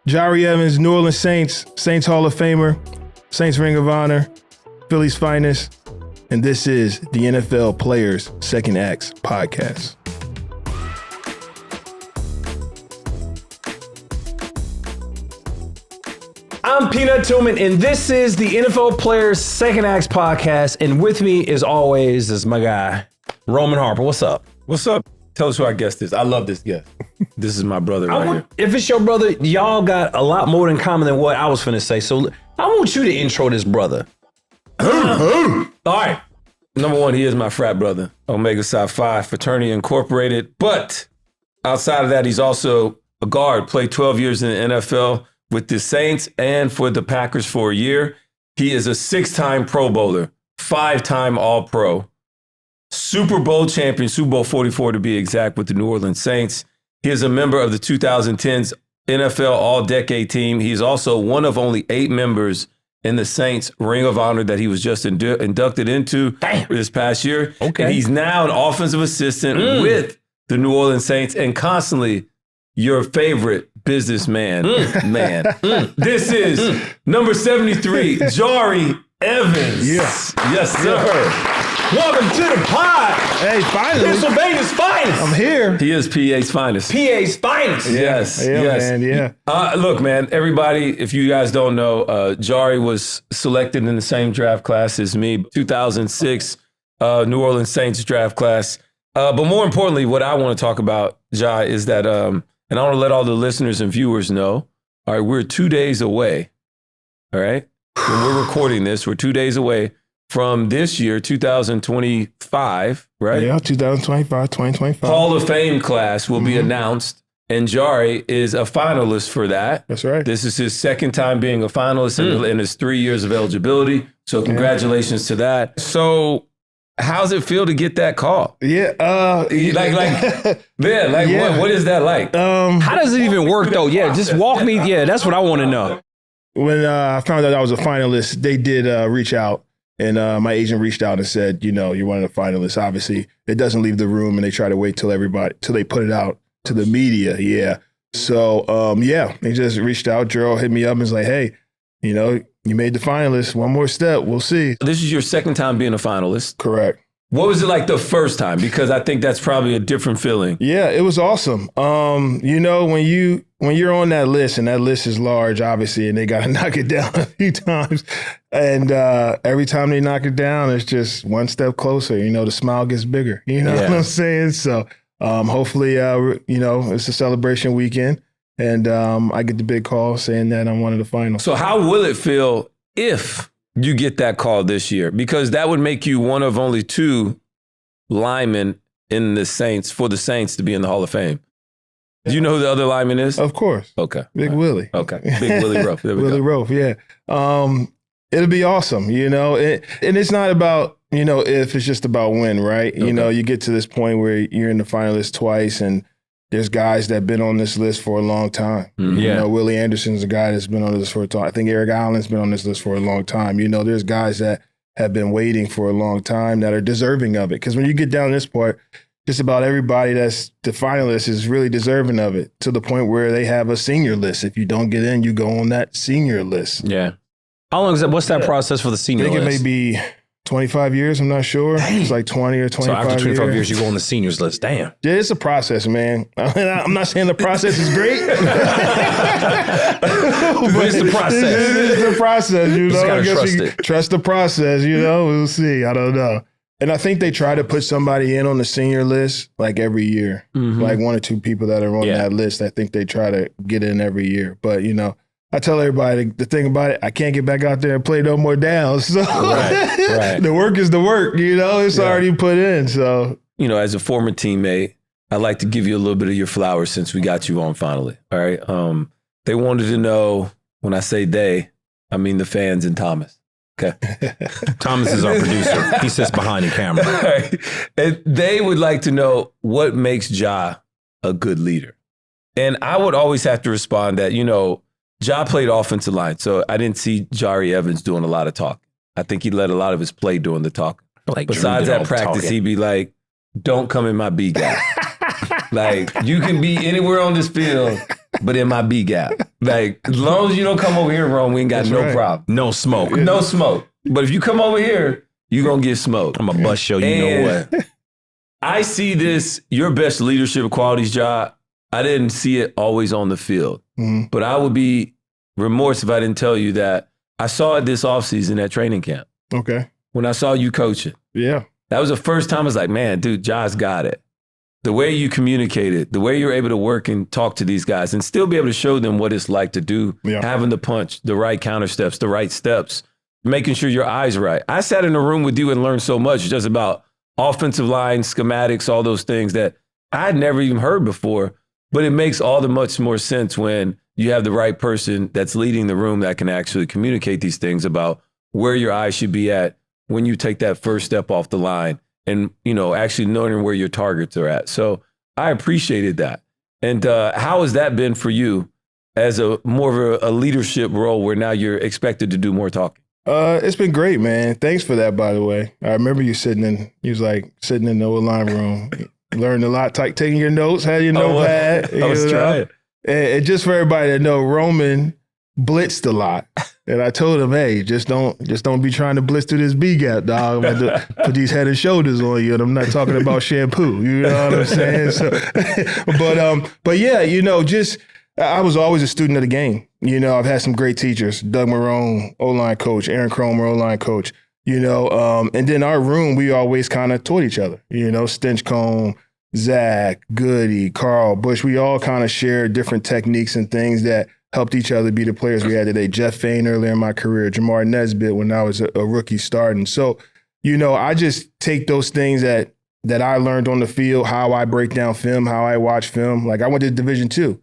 Jahri Evans, New Orleans Saints, Saints Hall of Famer, Saints Ring of Honor, Philly's finest, and this is the NFL Players Second Acts Podcast. I'm Peanut Tillman, and this is the NFL Players Second Acts Podcast, and with me, as always, is my guy, Roman Harper. What's up? What's up? Tell us who our guest is. I love this guest. This is my brother right here. If it's your brother, y'all got a lot more in common than what I was finna say. So I want you to intro this brother. All right. Number one, he is my frat brother, Omega Psi Phi Fraternity Incorporated. But outside of that, he's also a guard, played 12 years in the NFL with the Saints and for the Packers for a year. He is a 6-time Pro Bowler, 5-time All-Pro, Super Bowl champion, Super Bowl 44 to be exact, with the New Orleans Saints. He is a member of the 2010s NFL All-Decade team. He's also one of only 8 members in the Saints Ring of Honor that he was just inducted into this past year. Okay. And he's now an offensive assistant with the New Orleans Saints and constantly your favorite businessman, man. This is number 73, Jahri Evans. Yes. Yes, sir. Welcome to the pod. Hey, finally. Pennsylvania's finest. I'm here. He is PA's finest. PA's finest. Yes, Yeah, yes. man, yeah. Look, man, everybody, if you guys don't know, Jahri was selected in the same draft class as me, 2006 New Orleans Saints draft class. But more importantly, what I want to talk about, Jai, is that, and I want to let all the listeners and viewers know, all right, we're 2 days away, all right? When we're recording this, we're 2 days away from this year, 2025, right? Yeah, 2025, 2025. Hall of Fame class will be announced, and Jahri is a finalist for that. That's right. This is his second time being a finalist in his 3 years of eligibility. So congratulations to that. So how's it feel to get that call? Yeah. What is that like? How does it even work, though? Yeah, just walk me. Yeah, that's what I want to know. When I found out I was a finalist, they did reach out. And my agent reached out and said, you know, you're one of the finalists. Obviously, it doesn't leave the room, and they try to wait till they put it out to the media. Yeah. So, they just reached out. Gerald hit me up and was like, hey, you know, you made the finalists. One more step. We'll see. This is your second time being a finalist. Correct. What was it like the first time? Because I think that's probably a different feeling. Yeah, it was awesome. You know, when you're on that list, and that list is large, obviously, and they got to knock it down a few times. And every time they knock it down, it's just one step closer. You know, the smile gets bigger. You know what I'm saying? So hopefully, you know, it's a celebration weekend. And I get the big call saying that I'm one of the finals. So how will it feel if you get that call this year? Because that would make you one of only 2 linemen in the Saints, for the Saints to be in the Hall of Fame. Do you know who the other lineman is? Of course. Okay. Big Willie. Okay. Big Willie Roaf. There we Willie go. Roaf, yeah. It'll be awesome, you know. And it's not about, you know, if, it's just about when, right? Okay. You know, you get to this point where you're in the finalists twice, and there's guys that have been on this list for a long time. Mm-hmm. You know, Willie Anderson's a guy that's been on this for a time. I think Eric Allen's been on this list for a long time. You know, there's guys that have been waiting for a long time that are deserving of it. Because when you get down this part, just about everybody that's the finalist is really deserving of it, to the point where they have a senior list. If you don't get in, you go on that senior list. Yeah. How long is that? What's that process for the senior list? I think it may be 25 years. I'm not sure. Dang. It's like 20 or 25 So after 25 years, you go on the seniors list. Damn. Yeah, it's a process, man. I'm not saying the process is great. But it's the process. It's the process, you know. Just gotta I guess trust you it. trust the process, you know. We'll see. I don't know. And I think they try to put somebody in on the senior list like every year. Like 1 or 2 people that are on that list. I think they try to get in every year. But, you know, I tell everybody the thing about it, I can't get back out there and play no more downs. So Right. the work is the work, you know, it's already put in. So, You know, as a former teammate, I'd like to give you a little bit of your flowers since we got you on finally. All right. They wanted to know, when I say they, I mean the fans and Thomas. Okay. Thomas is our producer. He sits behind the camera. Right. And they would like to know what makes Ja a good leader. And I would always have to respond that, you know, Ja played offensive line, so I didn't see Jahri Evans doing a lot of talking. I think he let a lot of his play doing the talking. Like Besides that practice, he'd be like, don't come in my B gap. Like, you can be anywhere on this field, but in my B gap. Like, as long as you don't come over here, Rome, we ain't got problem. No smoke. No smoke. But if you come over here, you're going to get smoked. I'm a bust show, you know what. I see this, your best leadership qualities, job. I didn't see it always on the field. Mm-hmm. But I would be remorse if I didn't tell you that I saw it this offseason at training camp. Okay. When I saw you coaching. Yeah. That was the first time I was like, man, dude, Ja's got it. The way you communicated, the way you're able to work and talk to these guys and still be able to show them what it's like to do, having the punch, the right counter steps, the right steps, making sure your eyes right. I sat in a room with you and learned so much just about offensive line, schematics, all those things that I had never even heard before. But it makes all the much more sense when you have the right person that's leading the room that can actually communicate these things about where your eyes should be at when you take that first step off the line. And, you know, actually knowing where your targets are at. So I appreciated that. And how has that been for you as a more of a leadership role where now you're expected to do more talking? It's been great, man. Thanks for that, by the way. I remember you sitting in the old line room, learned a lot, taking your notes, had your notepad. I was trying. And just for everybody to know, Roman blitzed a lot. And I told him, hey, just don't be trying to blitz through this B gap, dog. I'm about to put these head and shoulders on you, and I'm not talking about shampoo. You know what I'm saying? So, but yeah, you know, I was always a student of the game. You know, I've had some great teachers: Doug Marone, O-line coach; Aaron Cromer, O-line coach. You know, and then our room, we always kind of taught each other. You know, Stinchcomb, Zach, Goody, Carl, Bush. We all kind of shared different techniques and things that helped each other be the players we had today. Jeff Fain earlier in my career, Jamar Nesbitt when I was a rookie starting. So, you know, I just take those things that I learned on the field, how I break down film, how I watch film. Like I went to Division II.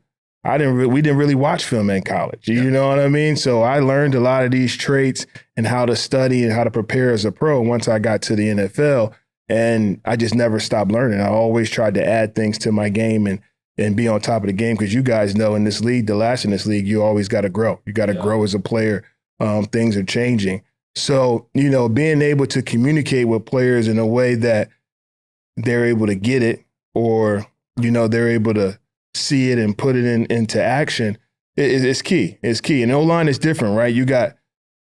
We didn't really watch film in college. You know what I mean? So I learned a lot of these traits and how to study and how to prepare as a pro once I got to the NFL. And I just never stopped learning. I always tried to add things to my game and be on top of the game, because you guys know in this league, in this league, you always got to grow. You got to grow as a player. Things are changing. So, you know, being able to communicate with players in a way that they're able to get it, or, you know, they're able to see it and put it into action, it's key. It's key. And O-line is different, right? You got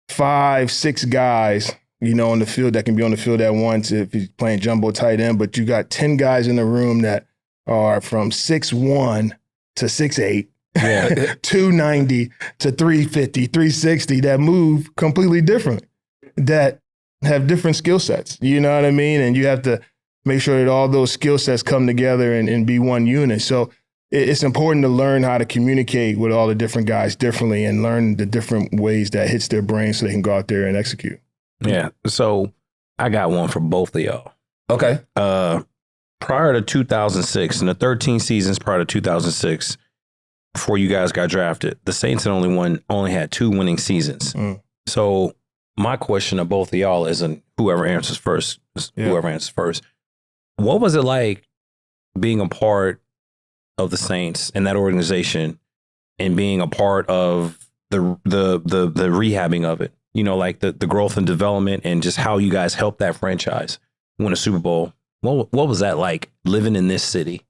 5, 6 guys, you know, on the field that can be on the field at once if he's playing jumbo tight end, but you got 10 guys in the room that are from 6'1" to 6'8", 290 to 350, 360, that move completely different, that have different skill sets. You know what I mean? And you have to make sure that all those skill sets come together and be one unit. So it's important to learn how to communicate with all the different guys differently and learn the different ways that hits their brain so they can go out there and execute. Yeah. So I got one for both of y'all. Okay. Prior to 2006, in the 13 seasons prior to 2006, before you guys got drafted, the Saints had only had 2 winning seasons. So my question to both of y'all is, and whoever answers first, what was it like being a part of the Saints and that organization and being a part of the rehabbing of it? You know, like the growth and development and just how you guys helped that franchise win a Super Bowl. What was that like living in this city?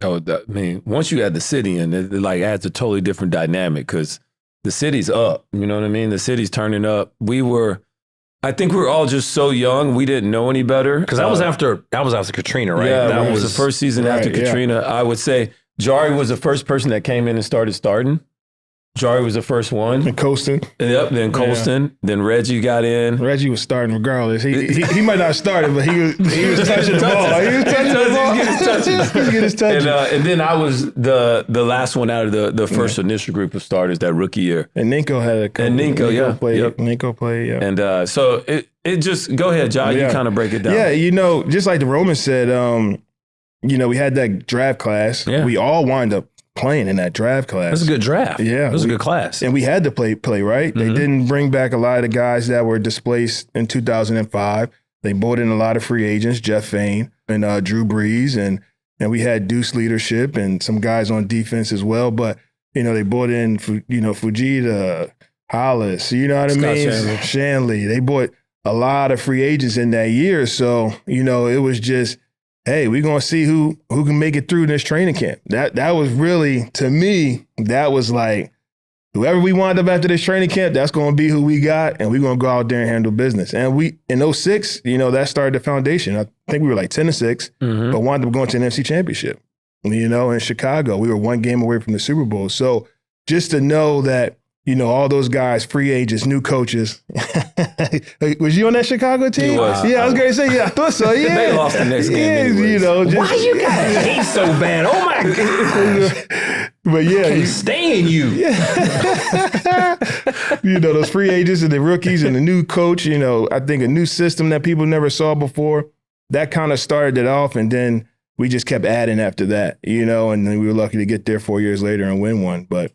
Oh, I mean, once you add the city in, it like adds a totally different dynamic because the city's up. You know what I mean? The city's turning up. I think we were all just so young. We didn't know any better. Because that was after Katrina, right? Yeah, that was the first season after Katrina. I would say Jahri was the first person that came in and starting. Jahri was the first one. And Colston. Yep, then Colston. Yeah. Then Reggie got in. Reggie was starting regardless. He might not have started, but he was touching the ball. He was touching the ball. He get his touches. And then I was the last one out of the first initial group of starters that rookie year. And Ninko had a couple. And Ninko played. Yep. Ninko played, yeah. And so it just, go ahead, John. You kind of break it down. Yeah, you know, just like the Roman said, you know, we had that draft class. Yeah. We all wind up playing in that draft class. It was a good draft. Yeah. It was a good class. And we had to play, right? Mm-hmm. They didn't bring back a lot of the guys that were displaced in 2005. They brought in a lot of free agents, Jeff Fain and Drew Brees, and we had Deuce leadership and some guys on defense as well. But, you know, they brought in, Fujita, Hollis, you know what I mean? Shanley. They brought a lot of free agents in that year. So, you know, it was just hey, we're gonna see who can make it through this training camp. That was really, to me, that was like, whoever we wind up after this training camp, that's gonna be who we got, and we're gonna go out there and handle business. And we in 06, that started the foundation. I think we were like 10-6, but wound up going to an NFC Championship. In Chicago, we were one game away from the Super Bowl. So just to know that, all those guys, free agents, new coaches. Was you on that Chicago team? He was. Yeah, I was going to say, I thought so. Yeah, They lost the next game. Anyways. Why you gotta hate so bad? Oh my god! But yeah, I can't stand you. Those free agents and the rookies and the new coach. I think a new system that people never saw before. That kind of started it off, and then we just kept adding after that. And then we were lucky to get there 4 years later and win one. But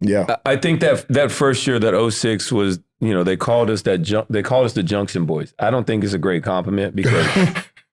yeah, I think that first year, that 06 was, they called us the Junction Boys. I don't think it's a great compliment because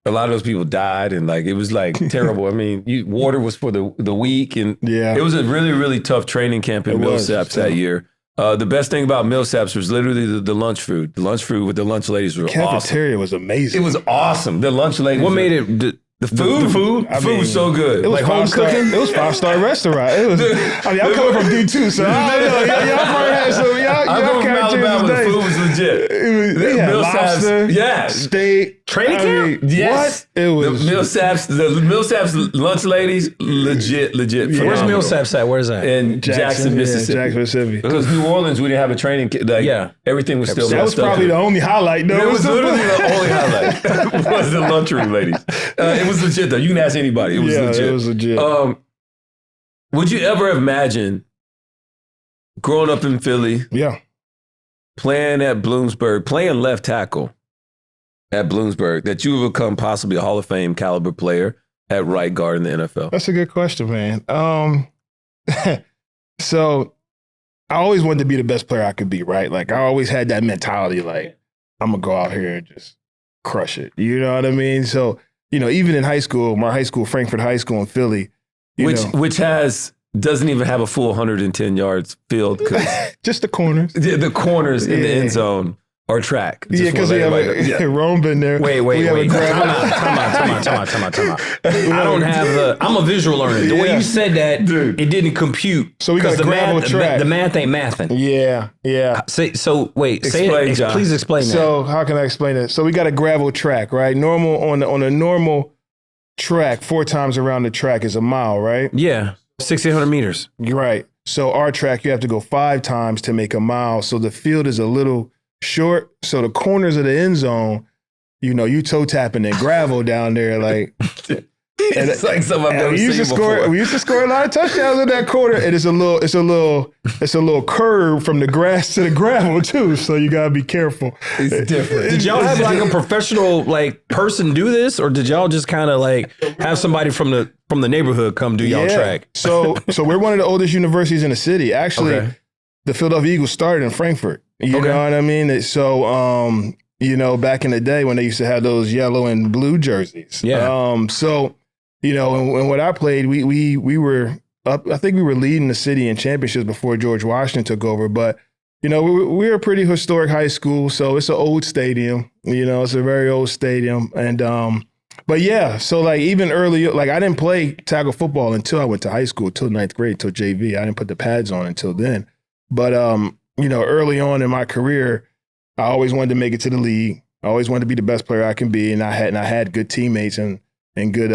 a lot of those people died and it was terrible. I mean, water was for the weak, and it was a really, really tough training camp in Millsaps that year. The best thing about Millsaps was literally the lunch food. The lunch food with the lunch ladies was cafeteria awesome. was amazing. It was awesome. The lunch ladies. What made it? The food? The food was so good. It was home cooking. It was 5-star restaurant. It was. I'm coming from D2, so I don't know. Y'all probably had some. I'm coming from Alabama. The food was legit. They had lobster, steak, training camp. Yes, what? It was the Millsaps lunch ladies. Legit. Yeah. Where's Millsaps at? Where's that? In Jackson, Mississippi. Jackson, Mississippi. Because New Orleans, we didn't have a training camp. Everything was still. That was probably the only highlight. No, it was literally the only highlight. Was the lunchroom ladies. It was legit though. You can ask anybody. It was legit. It was legit. Would you ever imagine growing up in Philly? Yeah. Playing at Bloomsburg, playing left tackle at Bloomsburg, that you would become possibly a Hall of Fame caliber player at right guard in the NFL? That's a good question, man. So I always wanted to be the best player I could be, right? I always had that mentality, I'm going to go out here and just crush it. You know what I mean? So, even in high school, my high school, Frankford High School in Philly. Which doesn't even have a full 110 yards field. Just the corners. The corners in the end zone are track. Because we have Rome been there. Wait. Time out. I don't have I'm a visual learner. The way you said that, it didn't compute. So we got a gravel track. The math ain't mathing. Yeah. Please explain that. So how can I explain it? So we got a gravel track, right? Normal on a normal track, 4 times around the track is a mile, right? Yeah, 1,600 meters. You're right. So our track, you have to go 5 times to make a mile. So the field is a little short. So the corners of the end zone, you toe tapping and gravel down there, it's like something I've never seen before. We used to score a lot of touchdowns in that corner, and it's a little curve from the grass to the gravel too. So you gotta be careful. It's different. Did y'all have a professional person do this, or did y'all just kind of have somebody from the neighborhood come do y'all track? So we're one of the oldest universities in the city. Actually, the Philadelphia Eagles started in Frankfurt. You know what I mean? So back in the day when they used to have those yellow and blue jerseys. Yeah. And when I played, we were up. I think we were leading the city in championships before George Washington took over. But we're a pretty historic high school, so it's an old stadium. It's a very old stadium. And but yeah, so even early, I didn't play tackle football until I went to high school, till 9th grade, till JV. I didn't put the pads on until then. But early on in my career, I always wanted to make it to the league. I always wanted to be the best player I can be, and I had good teammates and good.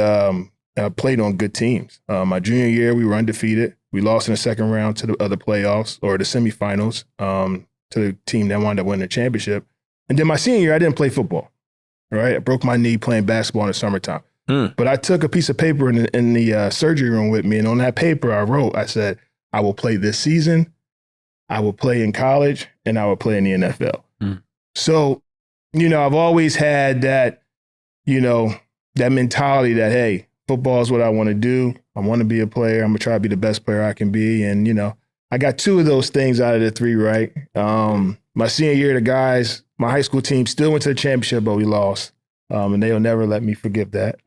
I played on good teams. My junior year, we were undefeated. We lost in the second round to the other playoffs or the semifinals to the team that wound up winning the championship. And then my senior year, I didn't play football. Right, I broke my knee playing basketball in the summertime. But I took a piece of paper in the surgery room with me, and on that paper, I said, I will play this season, I will play in college, and I will play in the NFL. So, I've always had that, that mentality that, hey, football is what I want to do. I want to be a player. I'm going to try to be the best player I can be. And, I got 2 of those things out of the 3, right? My senior year, the guys, my high school team still went to the championship, but we lost. And they'll never let me forget that,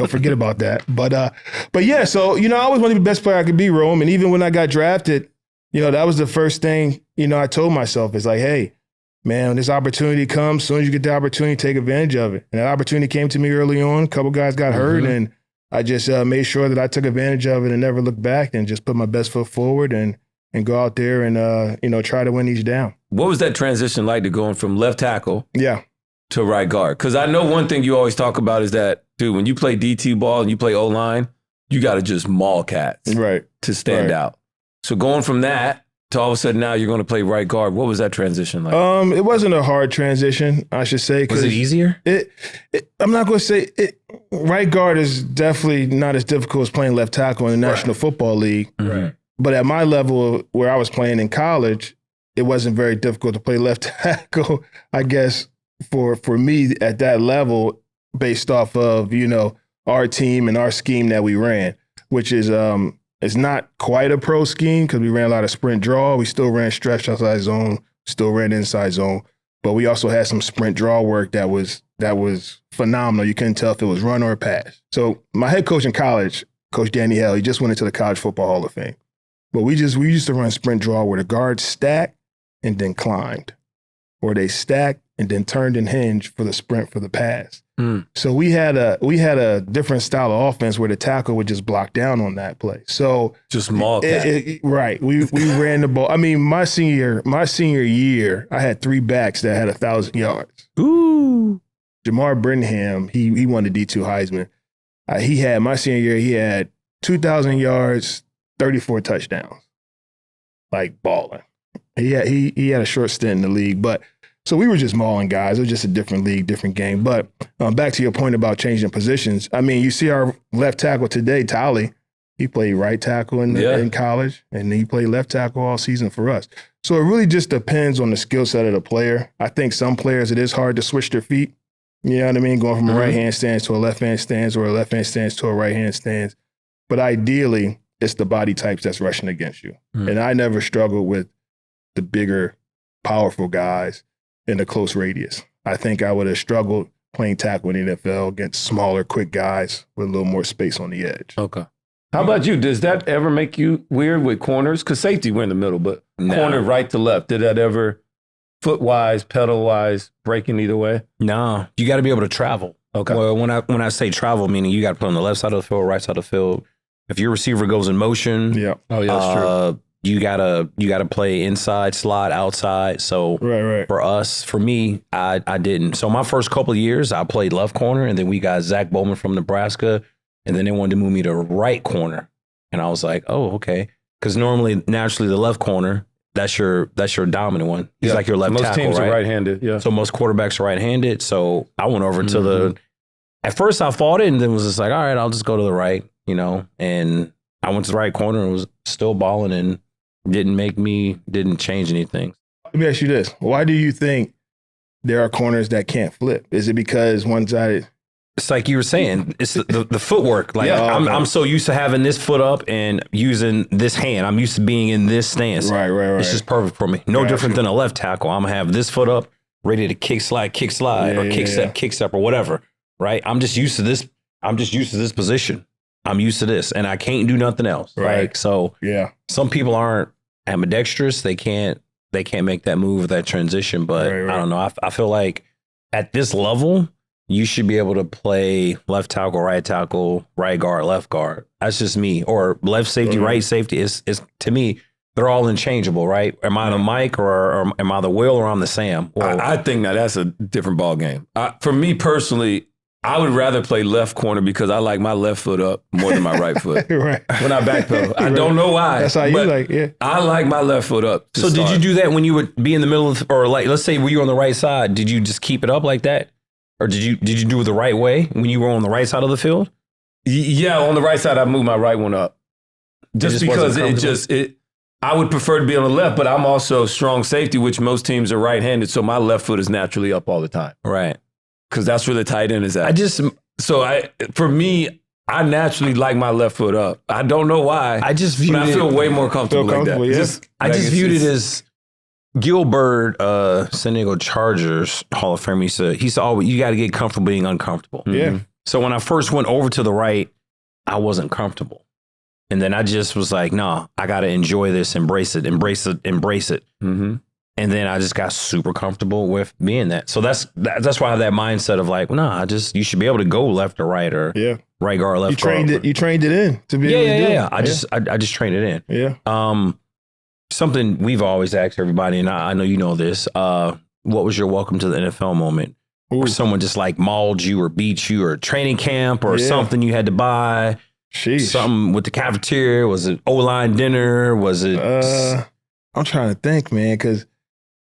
forget about that. But yeah, so, I always wanted to be the best player I could be, Rome. And even when I got drafted, that was the first thing, I told myself is hey, man, when this opportunity comes, as soon as you get the opportunity, take advantage of it. And that opportunity came to me early on. A couple guys got hurt, and I just made sure that I took advantage of it and never looked back and just put my best foot forward and go out there and, try to win each down. What was that transition like to going from left tackle to right guard? Because I know one thing you always talk about is that, dude, when you play DT ball and you play O-line, you got to just maul cats to stand out. So going from that to all of a sudden now you're going to play right guard, what was that transition like? It wasn't a hard transition, I should say. Was it easier? I'm not going to say it. Right guard is definitely not as difficult as playing left tackle in the National Football League. Right. But at my level where I was playing in college, it wasn't very difficult to play left tackle, I guess, for me at that level based off of, our team and our scheme that we ran, which is it's not quite a pro scheme because we ran a lot of sprint draw. We still ran stretch outside zone, still ran inside zone, but we also had some sprint draw work that was phenomenal. You couldn't tell if it was run or pass. So my head coach in college, Coach Danny Hell, he just went into the College Football Hall of Fame. But we used to run sprint draw where the guards stacked and then climbed, or they stacked and then turned and hinged for the sprint for the pass. So we had a different style of offense where the tackle would just block down on that play. So just maul cat. Right. We ran the ball. I mean, my senior year, I had 3 backs that had 1,000 yards. Ooh. Jamar Brenham, he won the D2 Heisman. My senior year, he had 2,000 yards, 34 touchdowns. Like balling. He had a short stint in the league, but so we were just mauling guys. It was just a different league, different game. But back to your point about changing positions. I mean, you see our left tackle today, Tolly. He played right tackle in college, and he played left tackle all season for us. So it really just depends on the skill set of the player. I think some players, it is hard to switch their feet. You know what I mean? Going from a right-hand stance to a left-hand stance or a left-hand stance to a right-hand stance. But ideally, it's the body types that's rushing against you. And I never struggled with the bigger, powerful guys in a close radius. I think I would have struggled playing tackle in the NFL against smaller, quick guys with a little more space on the edge. Okay. How about you? Does that ever make you weird with corners? Because safety, we're in the middle, but corner right to left, did that ever, foot-wise, pedal-wise, breaking either way? No. You got to be able to travel. Okay. Well, when I say travel, meaning you got to play on the left side of the field, right side of the field. If your receiver goes in motion, that's true. You gotta play inside, slot, outside. So for me, I didn't. So my first couple of years, I played left corner, and then we got Zach Bowman from Nebraska, and then they wanted to move me to right corner, and I was like, oh, okay, because naturally, the left corner, that's your dominant one. He's like your left tackle, right? Most teams are right-handed. Yeah. So most quarterbacks are right-handed. So I went over to the. At first, I fought it, and then was just like, all right, I'll just go to the right, and I went to the right corner and was still balling and. Didn't change anything. Let me ask you this. Why do you think there are corners that can't flip? Is it because one-sided? It's like you were saying, it's the footwork. Like I'm so used to having this foot up and using this hand. I'm used to being in this stance. Right. It's just perfect for me. No different than a left tackle. I'm going to have this foot up, ready to kick slide, or kick step, or whatever. Right? I'm just used to this. I'm just used to this position. I'm used to this, and I can't do nothing else. Right. So some people aren't ambidextrous. They can't make that move, that transition. But I don't know. I feel like at this level, you should be able to play left tackle, right guard, left guard. That's just me. Or left safety, right safety. Is to me, they're all interchangeable, right? Am I the Mike or am I the Will or I'm the Sam? Well, I think that's a different ball game. For me personally, I would rather play left corner because I like my left foot up more than my right foot. When I backpedal. I don't know why. That's how you like, I like my left foot up. So did you do that when you would be in the middle of, or like, let's say were you on the right side, did you just keep it up like that? Or did you do it the right way when you were on the right side of the field? Yeah, on the right side, I moved my right one up. Just because I would prefer to be on the left, but I'm also strong safety, which most teams are right-handed. So my left foot is naturally up all the time. Right. Because that's where the tight end is at. For me, I naturally like my left foot up. I don't know why. I feel way more comfortable like that. Yeah. I just viewed it as Gilbert, San Diego Chargers Hall of Fame. He said always, you got to get comfortable being uncomfortable. Yeah. So when I first went over to the right, I wasn't comfortable. And then I just was like, nah, I got to enjoy this, embrace it. Mm-hmm. And then I just got super comfortable with being that. So that's why I have that mindset of like, nah, you should be able to go left or right or right guard, left guard. You trained it in to be able to do it. I just trained it in. Yeah. Something we've always asked everybody, and I know you know this. What was your welcome to the NFL moment? Or someone just like mauled you or beat you or training camp or something you had to buy? Sheesh. Something with the cafeteria? Was it O-line dinner? Was it? I'm trying to think, man, because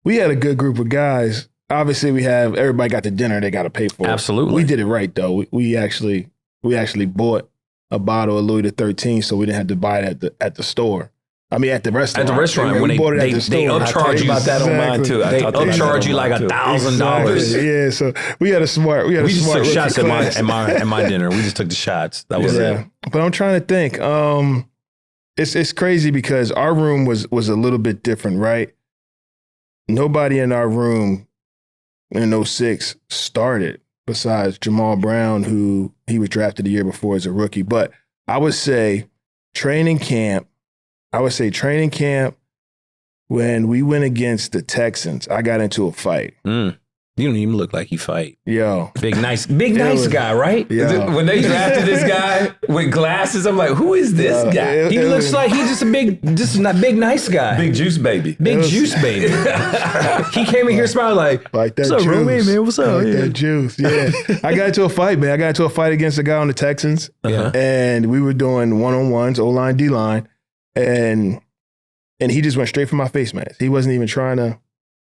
we had a good group of guys. Obviously, everybody got the dinner they got to pay for. Absolutely. We did it right, though. We actually bought a bottle of Louis XIII, so we didn't have to buy it at the store. I mean, at the restaurant. At the restaurant, when they upcharge you. About that on mine too. They upcharge you like $1,000. Yeah, so we had a smart. We just took shots at my dinner. We just took the shots. That was it. But I'm trying to think. It's crazy because our room was a little bit different, right? Nobody in our room in 06 started besides Jamal Brown, who he was drafted the year before as a rookie. But I would say training camp, when we went against the Texans, I got into a fight. You don't even look like you fight. Yo. Big nice guy, right? Yo. When they drafted this guy with glasses, I'm like, who is this guy? He looks like he's just a big nice guy. Big juice baby. Juice baby. He came in here smiling like that what's up, juice. Roman, man? What's up? Like that juice, yeah. I got into a fight, man. I got into a fight against a guy on the Texans. And we were doing one-on-ones, O-line, D-line. And he just went straight for my face mask. He wasn't even trying to.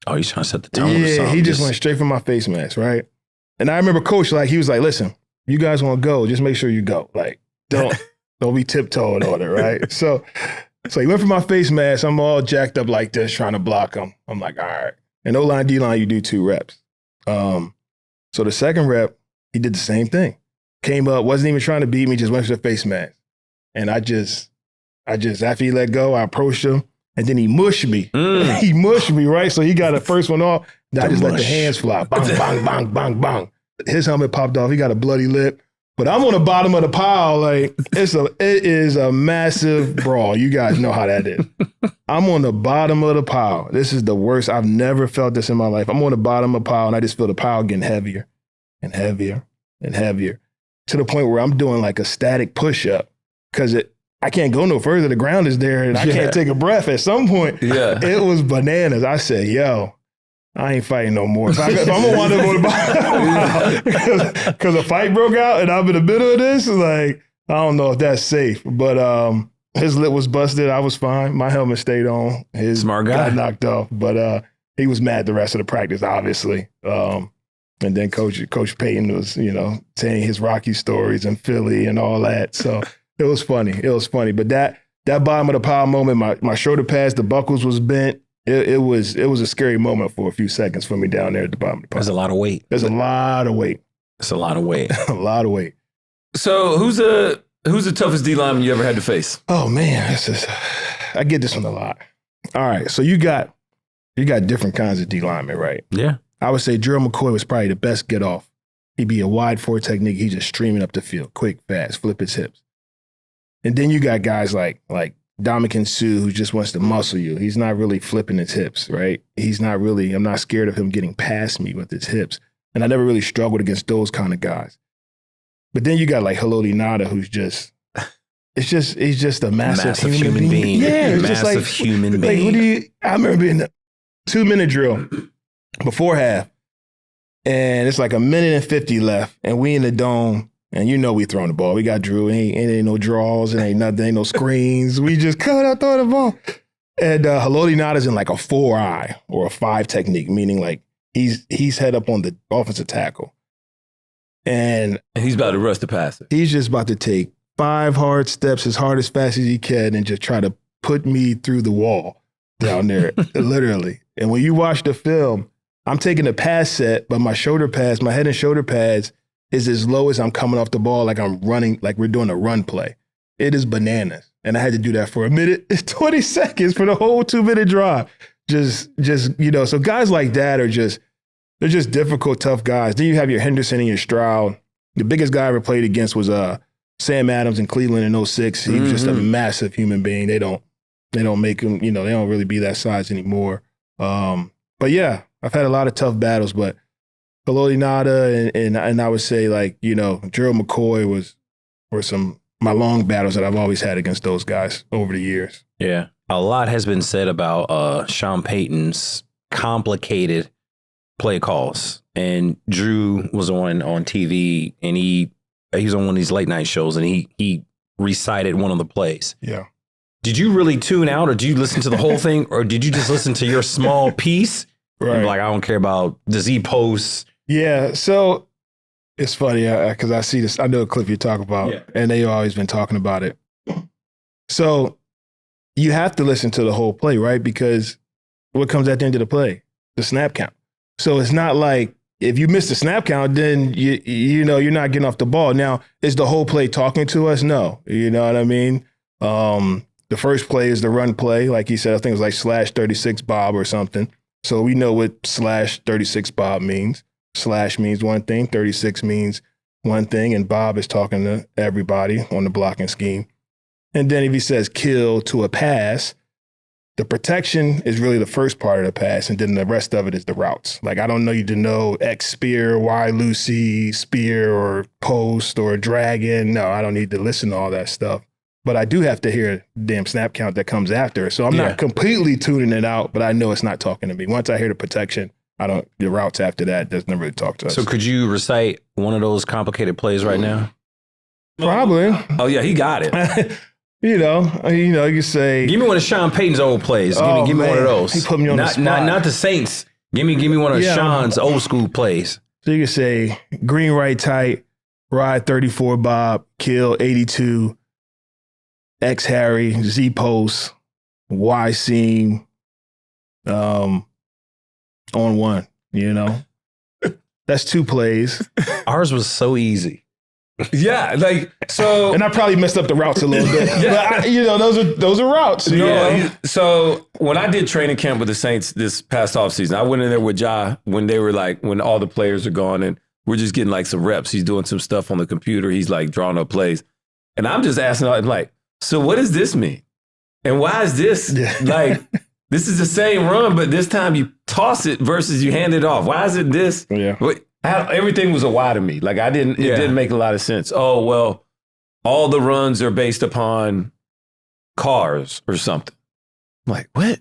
Oh, he's trying to set the tone. Yeah, he just went straight for my face mask, right? And I remember Coach, he was like, listen, you guys want to go, just make sure you go. Like, don't be tiptoeing on it, right? So he went for my face mask. I'm all jacked up like this, trying to block him. I'm like, all right. And O-line, D-line, you do 2 reps. So the second rep, he did the same thing. Came up, wasn't even trying to beat me, just went for the face mask. And I just, after he let go, I approached him. And then he mushed me. He mushed me, right? So he got the first one off. Then I just let the hands fly. Bang, bang, bang, bang, bang. His helmet popped off. He got a bloody lip. But I'm on the bottom of the pile. Like, it is a massive brawl. You guys know how that is. I'm on the bottom of the pile. This is the worst. I've never felt this in my life. I'm on the bottom of the pile, and I just feel the pile getting heavier and heavier and heavier to the point where I'm doing like a static push-up because I can't go no further. The ground is there and I can't take a breath. At some point, it was bananas. I said, yo, I ain't fighting no more. If I'm going to wind up on the bottom because a fight broke out and I'm in the middle of this, like, I don't know if that's safe. But his lip was busted. I was fine. My helmet stayed on. His smart guy got knocked off. But he was mad the rest of the practice, obviously. And then Coach Payton was, saying his Rocky stories in Philly and all that. So it was funny. But that bottom of the pile moment, my shoulder pads, the buckles was bent. It was a scary moment for a few seconds for me down there at the bottom of the pile. There's a lot of weight. It's a lot of weight. A lot of weight. So who's the toughest D lineman you ever had to face? Oh man, I get this one a lot. All right, so you got different kinds of D linemen, right? Yeah. I would say Gerald McCoy was probably the best get off. He'd be a wide four technique. He's just streaming up the field, quick, fast, flip his hips. And then you got guys like Dominican Sue, who just wants to muscle you. He's not really flipping his hips, right? I'm not scared of him getting past me with his hips. And I never really struggled against those kind of guys. But then you got like Haloti Ngata, who's he's just a massive human being. Yeah, it's just like human being. I remember being the 2-minute drill before half. And it's like 1:50 left. And we in the dome. And we throwing the ball. We got Drew. Ain't no draws. It ain't nothing. Ain't no screens. We just cut out, throw the ball. And Haloti Ngata's in like a 4-eye or a 5 technique, meaning like he's head up on the offensive tackle. And he's about to rush the passer. He's just about to take 5 hard steps as hard as fast as he can and just try to put me through the wall down there, literally. And when you watch the film, I'm taking a pass set, but my head and shoulder pads is as low as I'm coming off the ball, like I'm running, like we're doing a run play. It is bananas. And I had to do that for a minute. It's 20 seconds for the whole 2-minute drive. So guys like that they're just difficult, tough guys. Then you have your Henderson and your Stroud. The biggest guy I ever played against was Sam Adams in Cleveland in 06. He was just a massive human being. They don't make him, they don't really be that size anymore. But yeah, I've had a lot of tough battles, but Haloti Ngata and I would say like, Gerald McCoy were some my long battles that I've always had against those guys over the years. Yeah. A lot has been said about Sean Payton's complicated play calls. And Drew was on TV and he was on one of these late night shows and he recited one of the plays. Yeah. Did you really tune out or did you listen to the whole thing or did you just listen to your small piece? Right. Like, I don't care about the Z posts. Yeah. So it's funny because I see this. I know a clip you talk about and they've always been talking about it. So you have to listen to the whole play, right? Because what comes at the end of the play? The snap count. So it's not like if you miss the snap count, then you're not getting off the ball. Now, is the whole play talking to us? No. You know what I mean? The first play is the run play. Like he said, I think it was like /36 Bob or something. So we know what /36 Bob means. Slash means one thing, 36 means one thing, and Bob is talking to everybody on the blocking scheme. And then if he says kill to a pass, the protection is really the first part of the pass, and then the rest of it is the routes. Like, I don't know you to know X spear, Y Lucy, spear, or post, or dragon. No, I don't need to listen to all that stuff. But I do have to hear the damn snap count that comes after. So I'm not completely tuning it out, but I know it's not talking to me. Once I hear the protection, the routes after that doesn't really talk to us. So could you recite one of those complicated plays right now? Probably. Oh, yeah, he got it. You can say. Give me one of Sean Payton's old plays. Give me one of those. He put me on the spot. Not the Saints. Give me one of Sean's old school plays. So you can say green right tight, ride 34 Bob, kill 82, X Harry, Z post, Y seam, on one. That's 2 plays. Ours was so easy. Yeah, like so. And I probably messed up the routes a little bit. Yeah. But those are routes. So when I did training camp with the Saints this past offseason, I went in there with Ja when all the players are gone and we're just getting like some reps. He's doing some stuff on the computer. He's like drawing up plays. And I'm just asking, like, so what does this mean? And why is this like, this is the same run, but this time you toss it versus you hand it off. Why is it this? Yeah. Everything was a why to me. Like it didn't make a lot of sense. Oh, well, all the runs are based upon cars or something. I'm like, what?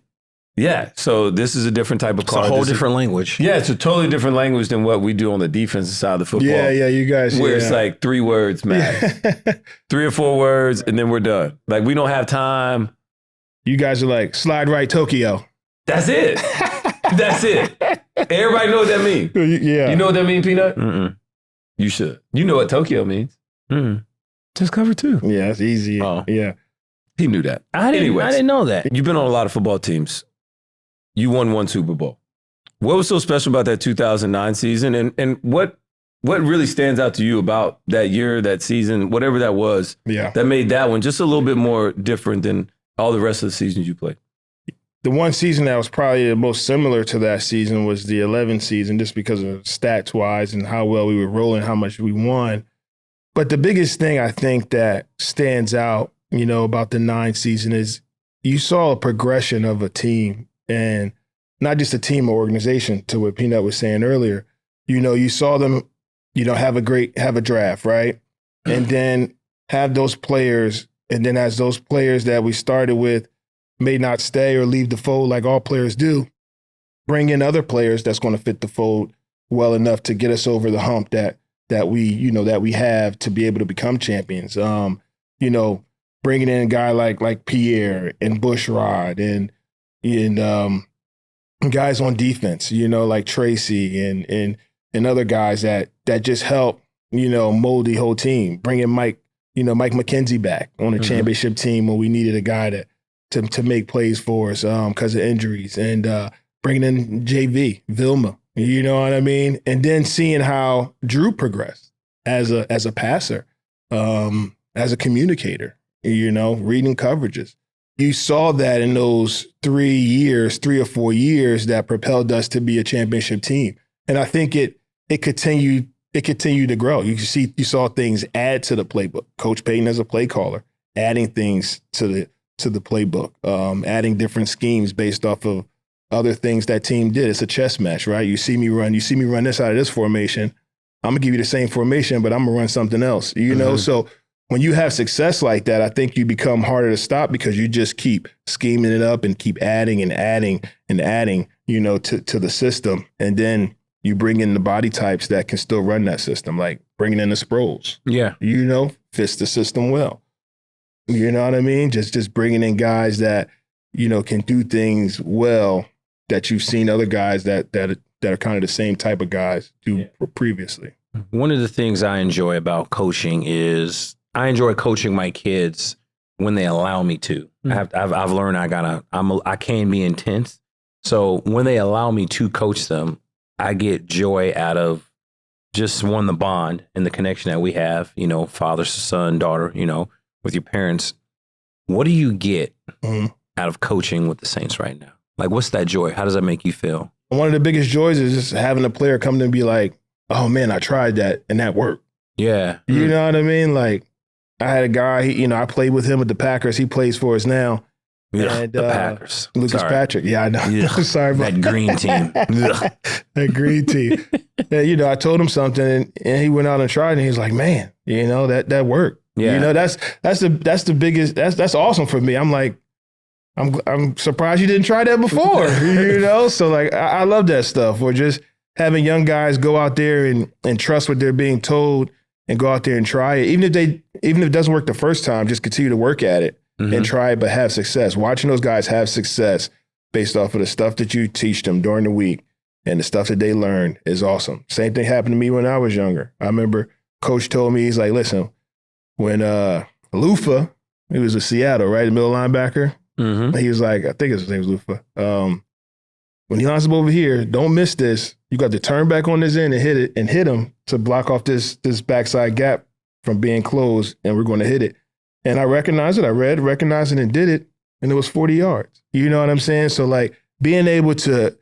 Yeah. So this is a different type of car. It's a whole different language. Yeah. It's a totally different language than what we do on the defensive side of the football. Yeah. You guys. Where it's like 3 words max, 3 or 4 words, and then we're done. Like we don't have time. You guys are like slide right Tokyo. That's it. That's it. Everybody know what that means. Yeah. You know what that means, Peanut? Mm-mm. You should. You know what Tokyo means. Mm-mm. Just cover 2. Yeah, it's easy. Oh. Yeah. He knew that. I didn't know that. You've been on a lot of football teams. You won 1 Super Bowl. What was so special about that 2009 season? And what really stands out to you about that year, that season, whatever that was, that made that one just a little bit more different than all the rest of the seasons you played? The one season that was probably the most similar to that season was the 11 season, just because of stats-wise and how well we were rolling, how much we won. But the biggest thing I think that stands out, about the 9 season is you saw a progression of a team, and not just a team or organization, to what Peanut was saying earlier. You saw them, have a draft, right? And then have those players, and then as those players that we started with may not stay or leave the fold like all players do, bring in other players that's going to fit the fold well enough to get us over the hump that we have to be able to become champions. Bringing in a guy like Pierre and Bushrod and guys on defense, like Tracy and other guys that just help, mold the whole team. Bringing Mike McKenzie back on a championship team when we needed a guy to make plays for us because of injuries, and bringing in JV, Vilma, you know what I mean? And then seeing how Drew progressed as a passer, as a communicator, reading coverages. You saw that in those 3 or 4 years that propelled us to be a championship team. And I think it continued to grow. You saw things add to the playbook. Coach Payton as a play caller, adding things to the playbook, adding different schemes based off of other things that team did. It's a chess match, right? You see me run this out of this formation. I'm gonna give you the same formation, but I'm gonna run something else, you know? So when you have success like that, I think you become harder to stop because you just keep scheming it up and keep adding and adding and adding, you know, to the system. And then you bring in the body types that can still run that system, like bringing in the Sproles. Yeah. You know, fits the system well. You know what I mean? Just bringing in guys that, you know, can do things well that you've seen other guys that are kind of the same type of guys do previously. One of the things I enjoy about coaching is I enjoy coaching my kids when they allow me to. I've learned I can be intense. So when they allow me to coach them, I get joy out of just the bond and the connection that we have, you know, father, son, daughter, you know, with your parents. What do you get out of coaching with the Saints right now? Like, what's that joy? How does that make you feel? One of the biggest joys is just having a player come to and be like, oh man, I tried that and that worked. Yeah. You know what I mean? Like, I had a guy, I played with him with the Packers. He plays for us now. Yeah, and, the Packers. Lucas Patrick. Yeah, I know. Yeah. Sorry about that green team. that green team. And, I told him something and he went out and tried and he was like, man, that worked. Yeah. That's the biggest, that's awesome for me. I'm like, I'm surprised you didn't try that before, So like, I love that stuff. Or just having young guys go out there and trust what they're being told and go out there and try it. Even if it doesn't work the first time, just continue to work at it and try it, but have success. Watching those guys have success based off of the stuff that you teach them during the week and the stuff that they learn is awesome. Same thing happened to me when I was younger. I remember coach told me, he's like, listen, when Lufa, he was a Seattle, right? The middle linebacker. He was like, I think his name was Lufa. When he lines up over here, don't miss this. You got to turn back on this end and hit him to block off this backside gap from being closed, and we're going to hit it. And I recognized it. I recognized it and did it, and it was 40 yards. You know what I'm saying? So like being able to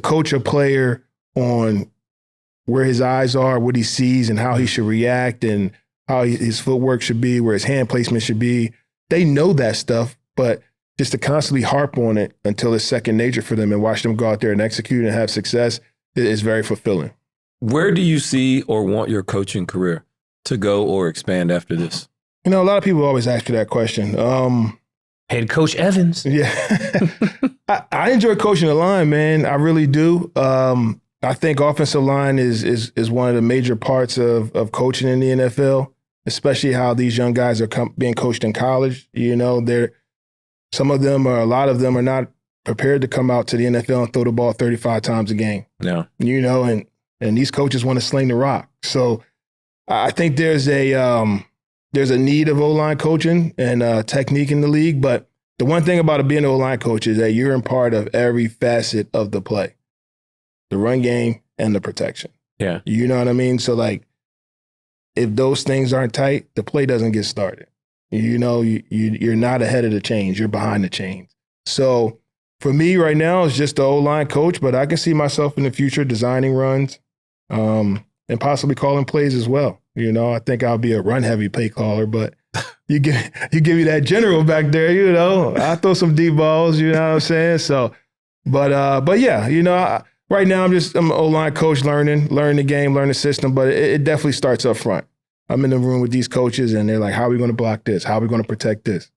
coach a player on where his eyes are, what he sees, and how he should react, and how his footwork should be, where his hand placement should be. They know that stuff, but just to constantly harp on it until it's second nature for them and watch them go out there and execute and have success is very fulfilling. Where do you see or want your coaching career to go or expand after this? A lot of people always ask you that question. Head coach Evans. Yeah. I enjoy coaching the line, man. I really do. I think offensive line is one of the major parts of coaching in the NFL, especially how these young guys are being coached in college. A lot of them are not prepared to come out to the NFL and throw the ball 35 times a game. No. And these coaches want to sling the rock. So I think there's a need of O-line coaching and technique in the league. But the one thing about being an O-line coach is that you're in part of every facet of the play, the run game and the protection. Yeah. You know what I mean? So like, if those things aren't tight, the play doesn't get started. You're not ahead of the chains. You're behind the chains. So for me right now, it's just the O-line coach, but I can see myself in the future designing runs and possibly calling plays as well. I think I'll be a run-heavy play caller, but you give me that general back there, I'll throw some deep balls, you know what I'm saying? So, but yeah, right now I'm an O-line coach learning the game, learning the system, but it definitely starts up front. I'm in the room with these coaches and they're like, how are we going to block this? How are we going to protect this?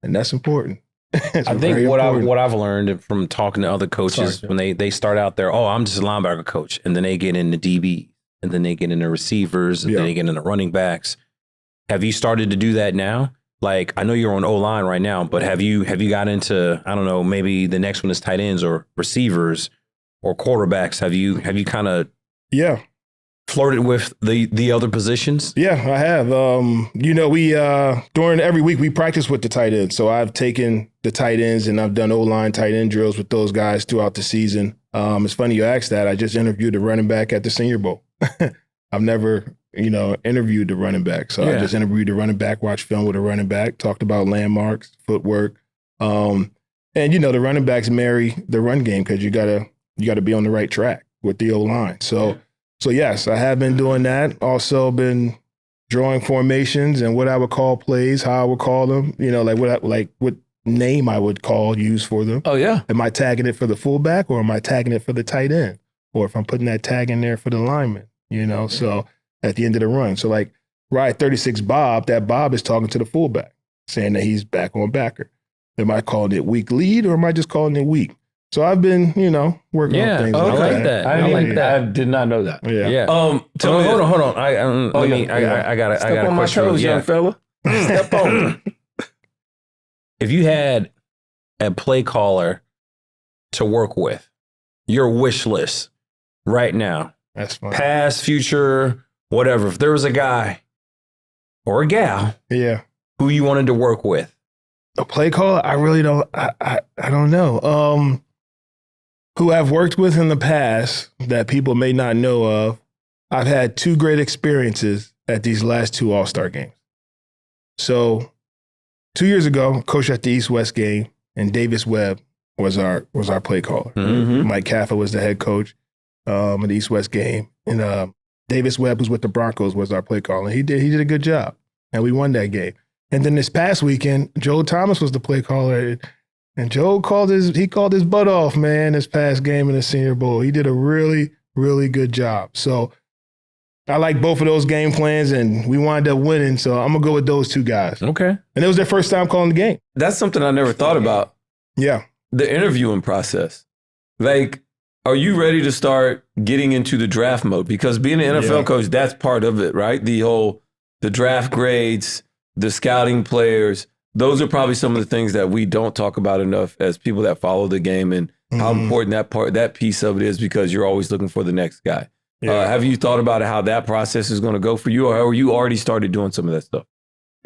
And that's important. I think what I've learned from talking to other coaches when they start out there, I'm just a linebacker coach. And then they get into DB and then they get into receivers and then they get into running backs. Have you started to do that now? Like, I know you're on O-line right now, but have you got into, I don't know, maybe the next one is tight ends or receivers or quarterbacks? Have you kind of flirted with the other positions? Yeah, I have. We during every week we practice with the tight ends. So I've taken the tight ends and I've done O-line tight end drills with those guys throughout the season. It's funny you asked that. I just interviewed the running back at the Senior Bowl. I've never, interviewed the running back. So I just interviewed the running back, watched film with a running back, talked about landmarks, footwork. And the running backs marry the run game because you gotta be on the right track with the O-line. So yes, I have been doing that. Also been drawing formations and what I would call plays, how I would call them. What name I would use for them. Oh, yeah. Am I tagging it for the fullback or am I tagging it for the tight end? Or if I'm putting that tag in there for the lineman, so at the end of the run. So like ride 36 Bob, that Bob is talking to the fullback, saying that he's back on backer. Am I calling it weak lead or am I just calling it weak? So I've been, working on things. I like that. I did not know that. Yeah. Hold on. I got a question. Toes, young fella. Step on. If you had a play caller to work with, your wish list right now, that's fine. Past, future, whatever. If there was a guy or a gal, who you wanted to work with, a play caller, I really don't. I don't know. Who I've worked with in the past that people may not know of. I've had 2 great experiences at these last 2 All-Star games. So 2 years ago, coached at the East-West game, and Davis Webb was our play caller. Mm-hmm. Mike Caffer was the head coach at the East-West game, and Davis Webb, who's with the Broncos, was our play caller. He did a good job, and we won that game. And then this past weekend, Joe Thomas was the play caller. And Joe called his butt off, man, this past game in the Senior Bowl. He did a really, really good job. So I like both of those game plans, and we wound up winning. So I'm going to go with those 2 guys. Okay. And it was their first time calling the game. That's something I never thought about. Yeah. The interviewing process. Like, are you ready to start getting into the draft mode? Because being an NFL coach, that's part of it, right? The draft grades, the scouting players. Those are probably some of the things that we don't talk about enough as people that follow the game, and how important that piece of it is, because you're always looking for the next guy. Yeah. Have you thought about how that process is going to go for you, or have you already started doing some of that stuff?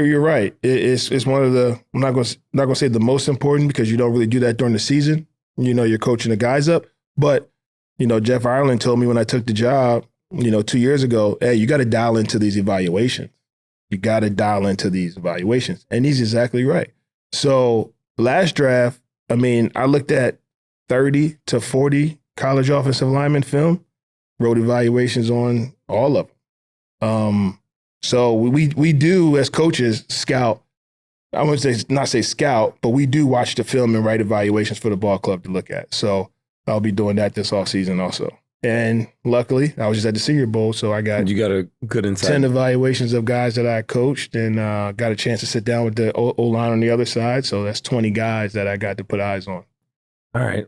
You're right. It's one of the, I'm not going to say the most important, because you don't really do that during the season. You're coaching the guys up. But, Jeff Ireland told me when I took the job, 2 years ago, hey, you got to dial into these evaluations. You got to dial into these evaluations. And he's exactly right. So last draft, I looked at 30 to 40 college offensive lineman film, wrote evaluations on all of them. So we do, as coaches, scout. I wouldn't not say scout, but we do watch the film and write evaluations for the ball club to look at. So I'll be doing that this offseason also. And luckily, I was just at the Senior Bowl, so I got a good insight. 10 evaluations of guys that I coached, and got a chance to sit down with the O-line on the other side. So that's 20 guys that I got to put eyes on. All right.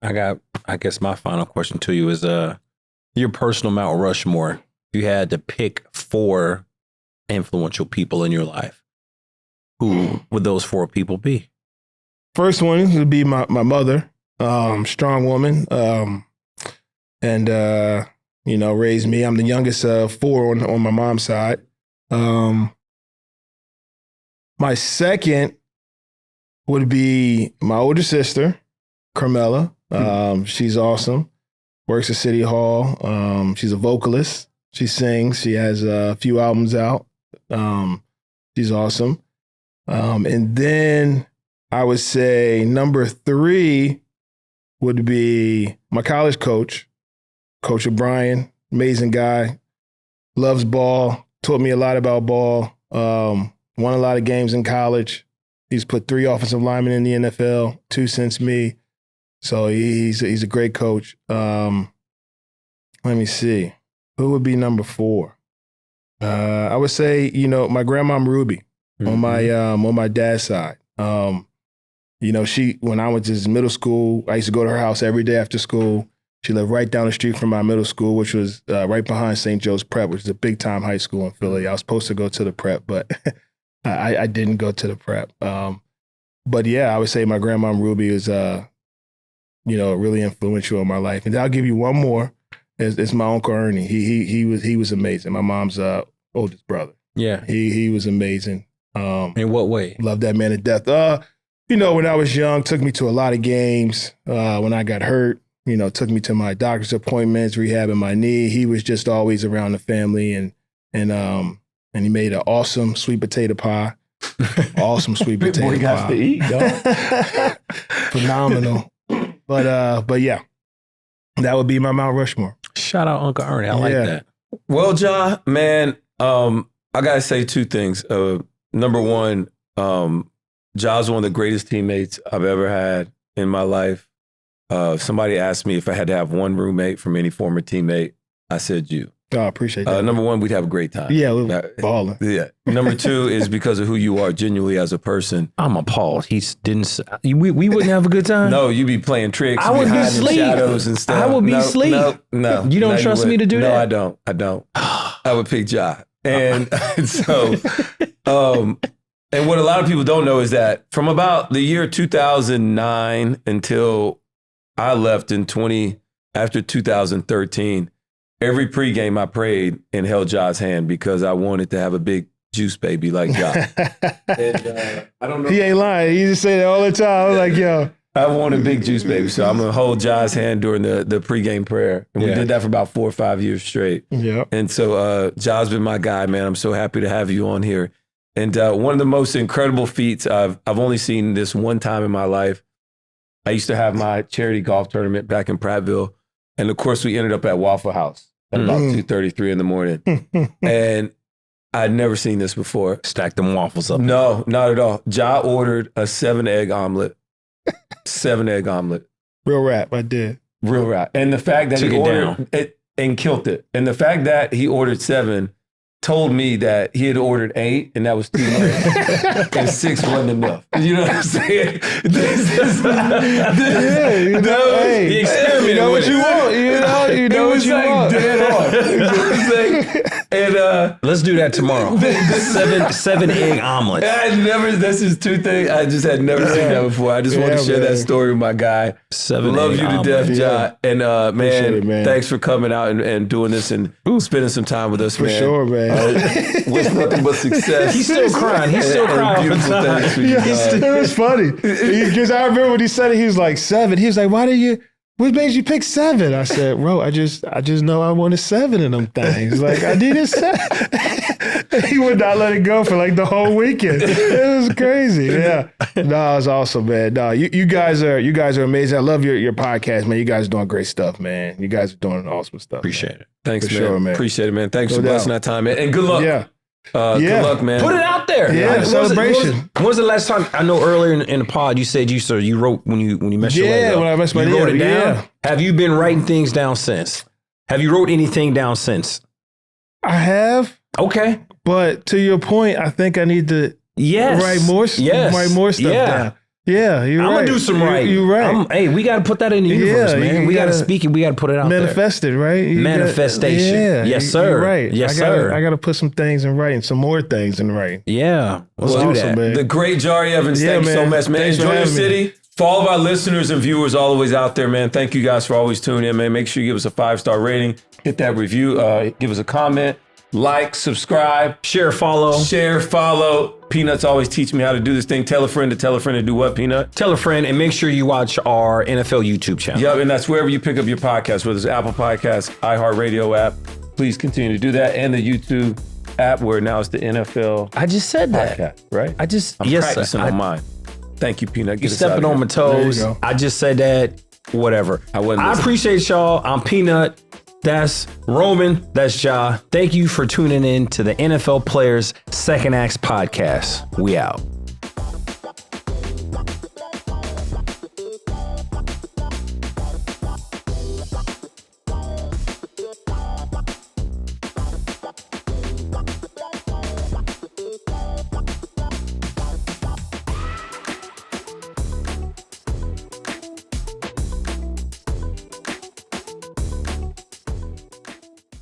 I guess my final question to you is your personal Mount Rushmore. If you had to pick 4 influential people in your life, who would those 4 people be? First one would be my mother, strong woman. And, raised me. I'm the youngest of 4 on my mom's side. My second would be my older sister, Carmela. She's awesome. Works at City Hall. She's a vocalist. She sings. She has a few albums out. She's awesome. And then I would say number 3 would be my college coach, Coach O'Brien, amazing guy, loves ball, taught me a lot about ball, won a lot of games in college. He's put 3 offensive linemen in the NFL, 2 since me. So he's a great coach. Let me see. Who would be number 4? I would say, my grandmom Ruby on my dad's side. She, when I went to middle school, I used to go to her house every day after school. She lived right down the street from my middle school, which was right behind St. Joe's Prep, which is a big-time high school in Philly. I was supposed to go to the Prep, but I didn't go to the Prep. But yeah, I would say my grandma Ruby is, really influential in my life. And I'll give you one more. It's my Uncle Ernie. He was amazing. My mom's oldest brother. Yeah, he was amazing. In what way? Love that man to death. When I was young, took me to a lot of games. When I got hurt, took me to my doctor's appointments, rehabbing my knee. He was just always around the family, and he made an awesome sweet potato pie. Awesome sweet potato pie. Boy got to eat, dog. Phenomenal. But yeah, that would be my Mount Rushmore. Shout out Uncle Ernie. I like that. Well, Ja, man, I gotta say 2 things. Number one, Ja's one of the greatest teammates I've ever had in my life. Somebody asked me if I had to have one roommate from any former teammate. I said you. Oh, I appreciate that. Number one, we'd have a great time. Yeah, we were balling. Yeah. Number two is because of who you are genuinely as a person. I'm appalled. He didn't. We wouldn't have a good time. No, you'd be playing tricks. I would be asleep. Shadows and stuff. I would be asleep. No. You don't trust me to do that? No, I don't. I would pick Ja. And so, and what a lot of people don't know is that from about the year 2009 until I left after 2013, every pregame I prayed and held Ja's hand because I wanted to have a big juice baby like Ja. And I don't know. He ain't lying. He just say that all the time. I was like, yo. I want a big juice baby. So I'm going to hold Ja's hand during the pregame prayer. And we did that for about 4 or 5 years straight. Yeah. And so Ja's been my guy, man. I'm so happy to have you on here. And one of the most incredible feats, I've only seen this one time in my life. I used to have my charity golf tournament back in Prattville. And of course, we ended up at Waffle House at about 2:33 in the morning. And I'd never seen this before. Stack them waffles up. No, not at all. Ja ordered a 7-egg omelet. 7-egg omelet. Real rap, I did. Real rap. And the fact that he ordered it and killed it. And the fact that he ordered 7 told me that he had ordered 8 and that was too much. And 6 wasn't enough. You know what I'm saying? This is Hey, the experiment. You know what you want. You know what you want. Dead on. You know what I'm saying? And let's do that tomorrow. 7-egg omelet. This is 2 things. I just had never seen that before. I just want to share that story with my guy. 7-egg Love you to death, Ja. And man, thanks for coming out and doing this and spending some time with us, For man. sure, man. Wish nothing but success. He's still crying. He's still crying. Beautiful things for you guys. It was funny. Because I remember when he said it, he was like 7. He was like, what made you pick 7? I said, bro, I just know I wanted 7 in them things. Like, I needed 7. He would not let it go for like the whole weekend. It was crazy. Yeah. No, it was awesome, man. No, you guys are amazing. I love your podcast, man. You guys are doing great stuff, man. You guys are doing awesome stuff. Appreciate it. Thanks, For man. sure, man. Appreciate it, man. Thanks for blessing that time, man. And good luck. Yeah. Good luck, man. Put it out there. Yeah, celebration. When was the last time? I know earlier in the pod you said you wrote when you messed your leg up. Yeah, when I messed my you leg wrote up, it down. yeah. Have you been writing things down since? Have you wrote anything down since? I have, Okay. but to your point, I think I need to write more stuff down. Yeah, you're right. I'm gonna do some writing. You're right. Hey, we got to put that in the universe, man. We got to speak it. We got to put it out Manifest it, right? Manifestation. Yes, sir. You're right. Yes, sir. I got to put some things in writing, some more things in writing. Yeah. Let's do Awesome, that. man. The great Jahri Evans. Yeah, Thank you so man. much, man. Thanks for Enjoy your having me. city. For all of our listeners and viewers always out there, man, thank you guys for always tuning in, man. Make sure you give us a 5-star rating. Hit that review. Give us a comment. Like, subscribe. Share, follow. Peanut's always teach me how to do this thing. Tell a friend to do what, Peanut? Tell a friend and make sure you watch our NFL YouTube channel. Yep, and that's wherever you pick up your podcast, whether it's Apple Podcasts, iHeartRadio app. Please continue to do that. And the YouTube app where now it's the NFL I just said that. podcast, right? I'm practicing on mine. Thank you, Peanut. You're stepping on my toes. There you go. I just said that. Whatever. I wasn't I listening. appreciate y'all. I'm Peanut. That's Roman. That's Ja. Thank you for tuning in to the NFL Players Second Acts podcast. We out.